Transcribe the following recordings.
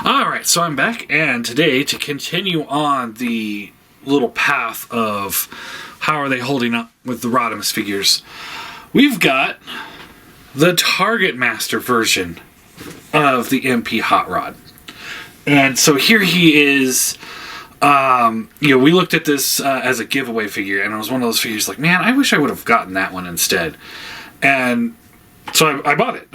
Alright, so I'm back, and today, to continue on the little path of how are they holding up with the Rodimus figures, we've got the Target Master version of the MP Hot Rod. And so here he is. We looked at this as a giveaway figure, and it was one of those figures like, man, I wish I would have gotten that one instead. And so I bought it.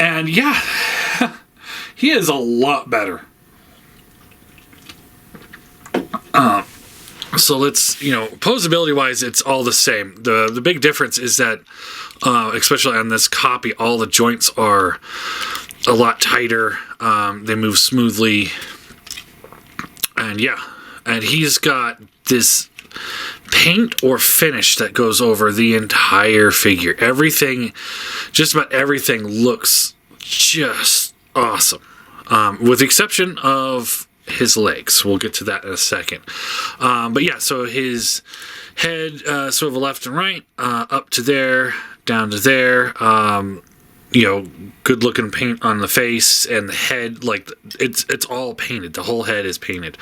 And yeah, he is a lot better. So let's, posability wise, it's all the same. The big difference is that, especially on this copy, all the joints are a lot tighter. They move smoothly. And yeah, and he's got this paint or finish that goes over the entire figure. Everything, just about everything, looks just awesome. With the exception of his legs. We'll get to that in a second. But yeah, so his head swivel left and right, up to there, down to there. Good looking paint on the face, and the head, like it's all painted. The whole head is painted.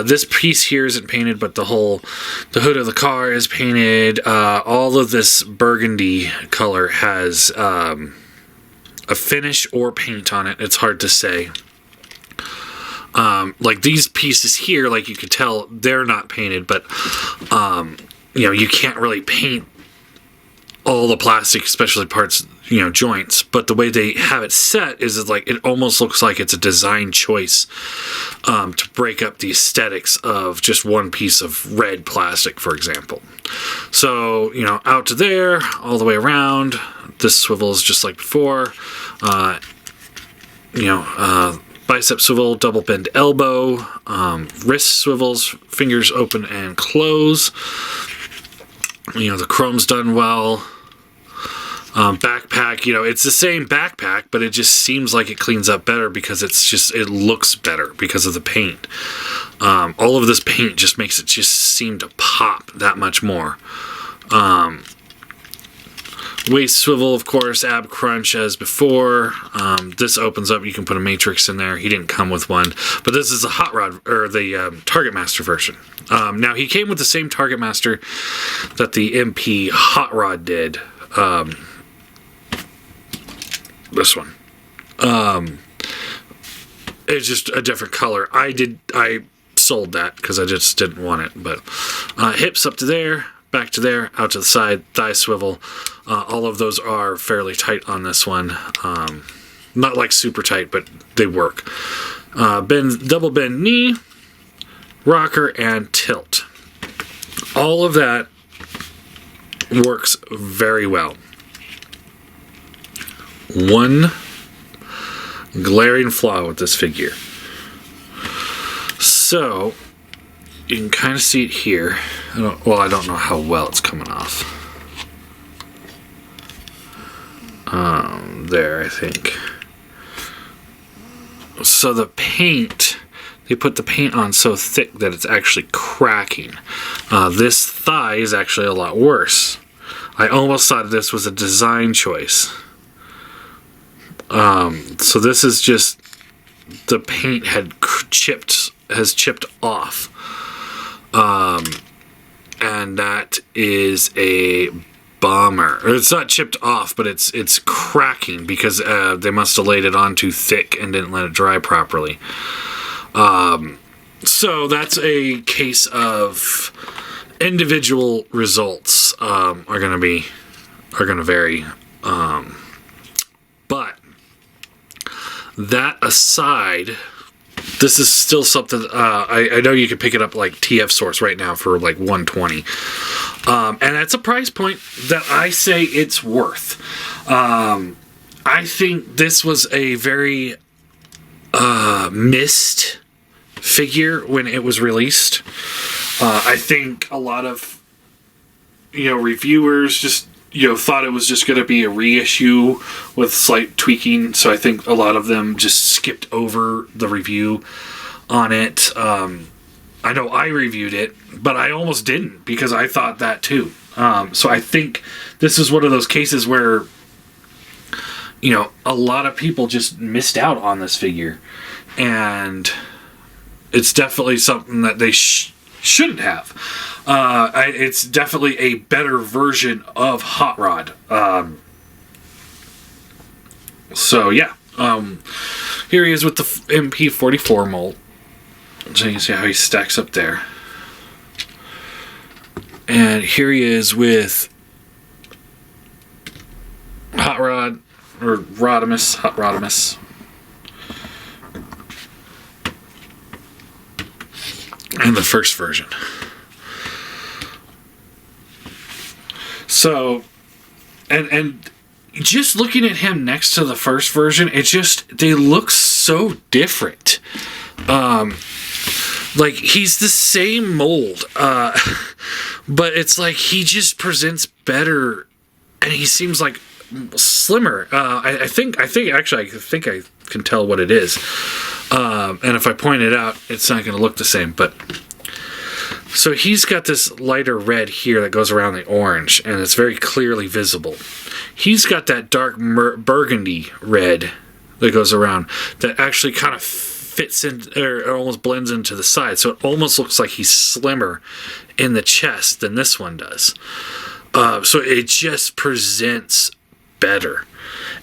This piece here isn't painted, but the hood of the car is painted. All of this burgundy color has a finish or paint on it. It's hard to say. Like these pieces here, like you could tell, they're not painted, but you can't really paint all the plastic, especially parts, joints. But the way they have it set is it almost looks like it's a design choice to break up the aesthetics of just one piece of red plastic, for example. So, out to there, all the way around. This swivels just like before. Bicep swivel, double bend elbow, wrist swivels, fingers open and close. The chrome's done well. Backpack, it's the same backpack, but it just seems like it cleans up better because it looks better because of the paint. All of this paint just makes it just seem to pop that much more. Waist swivel, of course, ab crunch as before. This opens up, you can put a matrix in there. He didn't come with one, but this is the Hot Rod, or the Target Master version. Now, he came with the same Target Master that the MP Hot Rod did. This one. It's just a different color. I sold that because I just didn't want it, but hips up to there, back to there, out to the side, thigh swivel. All of those are fairly tight on this one. Not like super tight, but they work. Double bend knee, rocker, and tilt. All of that works very well. One glaring flaw with this figure. So, you can kind of see it here. I don't know how well it's coming off. There, I think. So the paint, they put the paint on so thick that it's actually cracking. This thigh is actually a lot worse. I almost thought this was a design choice. So this is just, the paint has chipped off. And that is a bummer. Or it's not chipped off, but it's cracking because they must have laid it on too thick and didn't let it dry properly. So that's a case of individual results are going to vary. But that aside, this is still something, I know you can pick it up like TF Source right now for like $120. And that's a price point that I say it's worth. I think this was a very missed figure when it was released. I think a lot of reviewers just thought it was just going to be a reissue with slight tweaking, so I think a lot of them just skipped over the review on it. I know I reviewed it, but I almost didn't because I thought that too. So I think this is one of those cases where a lot of people just missed out on this figure, and it's definitely something that they shouldn't have. It's definitely a better version of Hot Rod. So yeah, here he is with the MP44 mold. So you can see how he stacks up there. And here he is with Hot Rod, or Rodimus, Hot Rodimus. And the first version. So, and just looking at him next to the first version, they look so different. Like, he's the same mold, but it's like he just presents better, and he seems like slimmer. I think I can tell what it is. And if I point it out, it's not going to look the same. But so he's got this lighter red here that goes around the orange, and it's very clearly visible. He's got that dark burgundy red that goes around that actually kind of fits in, or almost blends into the side, so it almost looks like he's slimmer in the chest than this one does. So it just presents better.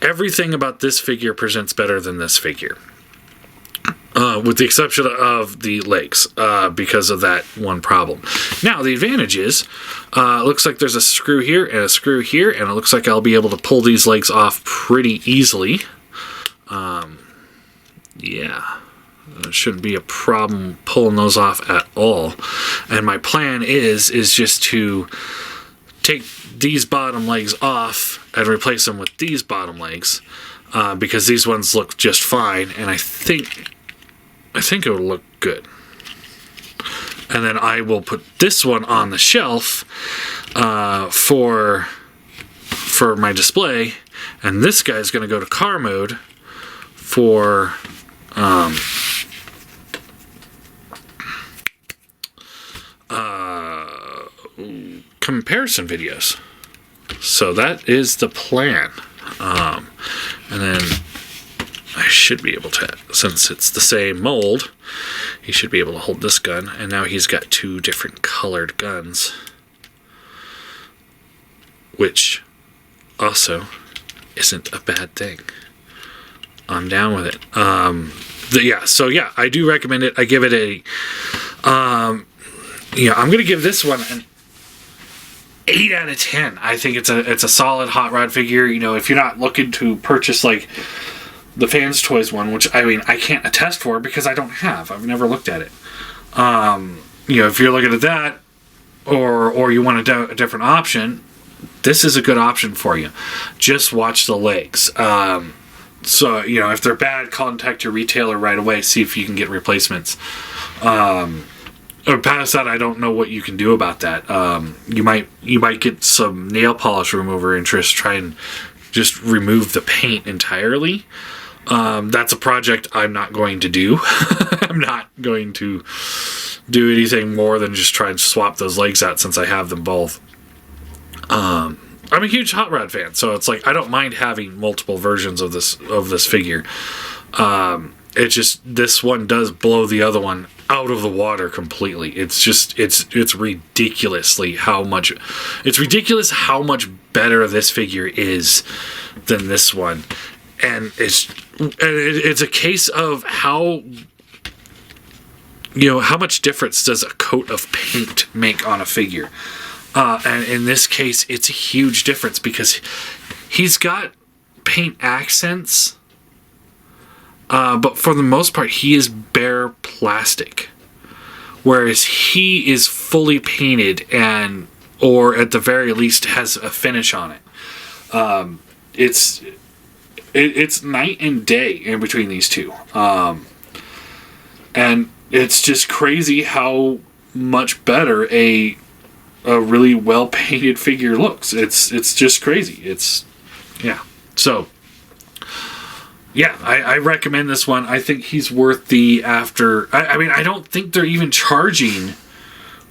Everything about this figure presents better than this figure, with the exception of the legs, because of that one problem. Now, the advantage is, looks like there's a screw here and a screw here, and it looks like I'll be able to pull these legs off pretty easily. Yeah. It shouldn't be a problem pulling those off at all. And my plan is just to take these bottom legs off and replace them with these bottom legs, because these ones look just fine, and I think it will look good. And then I will put this one on the shelf for my display, and this guy's going to go to car mode for comparison videos. So that is the plan. And then I should be able to, since it's the same mold, he should be able to hold this gun. And now he's got two different colored guns, which also isn't a bad thing. I'm down with it. So I do recommend it. I give it a, I'm going to give this one an 8 out of 10. I think it's a solid Hot Rod figure. If you're not looking to purchase like the Fans Toys one, which I can't attest for because I don't have. I've never looked at it. If you're looking at that, or you want a different option, this is a good option for you. Just watch the legs. So, if they're bad, contact your retailer right away. See if you can get replacements. Or past that, I don't know what you can do about that. You might get some nail polish remover and just try and just remove the paint entirely. That's a project I'm not going to do. I'm not going to do anything more than just try and swap those legs out since I have them both. I'm a huge Hot Rod fan, so it's like I don't mind having multiple versions of this figure. It just, this one does blow the other one out of the water completely. It's ridiculous how much better this figure is than this one. And it's a case of how much difference does a coat of paint make on a figure. And in this case, it's a huge difference because he's got paint accents, but for the most part, he is bare plastic, whereas he is fully painted or at the very least has a finish on it. It's night and day in between these two, and it's just crazy how much better a really well painted figure looks. It's just crazy. So I recommend this one. I think he's worth the after. I don't think they're even charging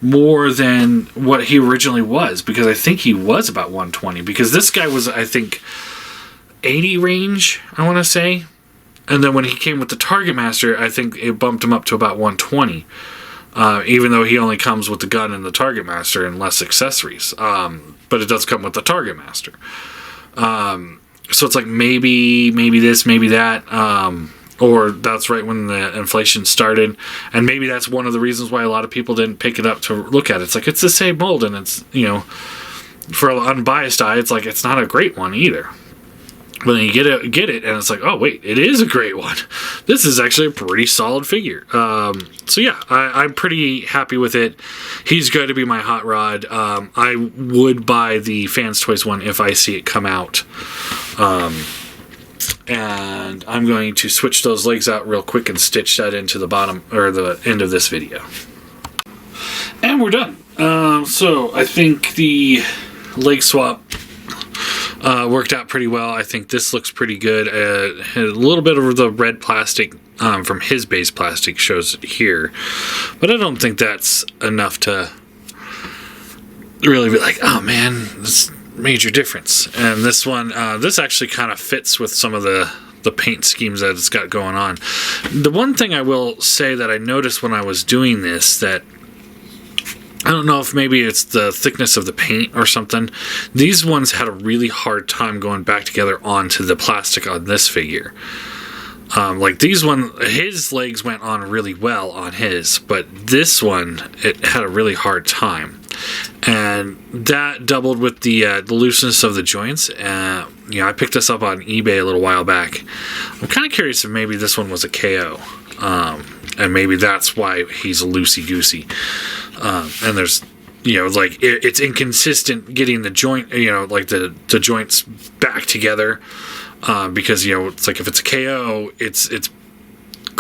more than what he originally was, because I think he was about $120, because this guy was, I think, 180 range, I want to say. And then when he came with the Target Master, I think it bumped him up to about 120. Even though he only comes with the gun and the Target Master and less accessories. But it does come with the Target Master. So it's like maybe this, maybe that. Or that's right when the inflation started. And maybe that's one of the reasons why a lot of people didn't pick it up to look at it. It's like, it's the same mold, and it's, you know, for an unbiased eye, it's like, it's not a great one either. But then you get it, and it's like, oh wait, it is a great one. This is actually a pretty solid figure. So yeah, I'm pretty happy with it. He's going to be my hot rod. I would buy the Fans Toys one if I see it come out. And I'm going to switch those legs out real quick and stitch that into the bottom or the end of this video. And we're done. So I think the leg swap worked out pretty well. I think this looks pretty good. A little bit of the red plastic from his base plastic shows it here, but I don't think that's enough to really be like, oh man, this major difference. And this one, this actually kind of fits with some of the paint schemes that it's got going on. The one thing I will say that I noticed when I was doing this, that I don't know if maybe it's the thickness of the paint or something. These ones had a really hard time going back together onto the plastic on this figure. Like these one, his legs went on really well on his, but this one, it had a really hard time. And that doubled with the looseness of the joints. You know, I picked this up on eBay a little while back. I'm kind of curious if maybe this one was a KO. And maybe that's why he's loosey-goosey. And there's, you know, like, it's inconsistent getting the joint, you know, like the joints back together. Because, you know, it's like if it's a KO, it's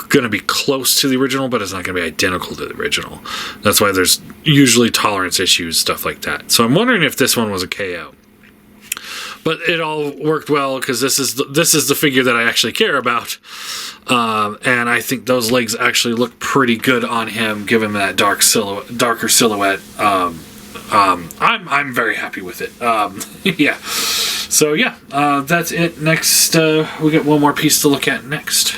going to be close to the original, but it's not going to be identical to the original. That's why there's usually tolerance issues, stuff like that. So I'm wondering if this one was a KO. But it all worked well because this is the figure that I actually care about, and I think those legs actually look pretty good on him, given that darker silhouette. I'm very happy with it. Yeah. So yeah, that's it. Next, we got one more piece to look at next.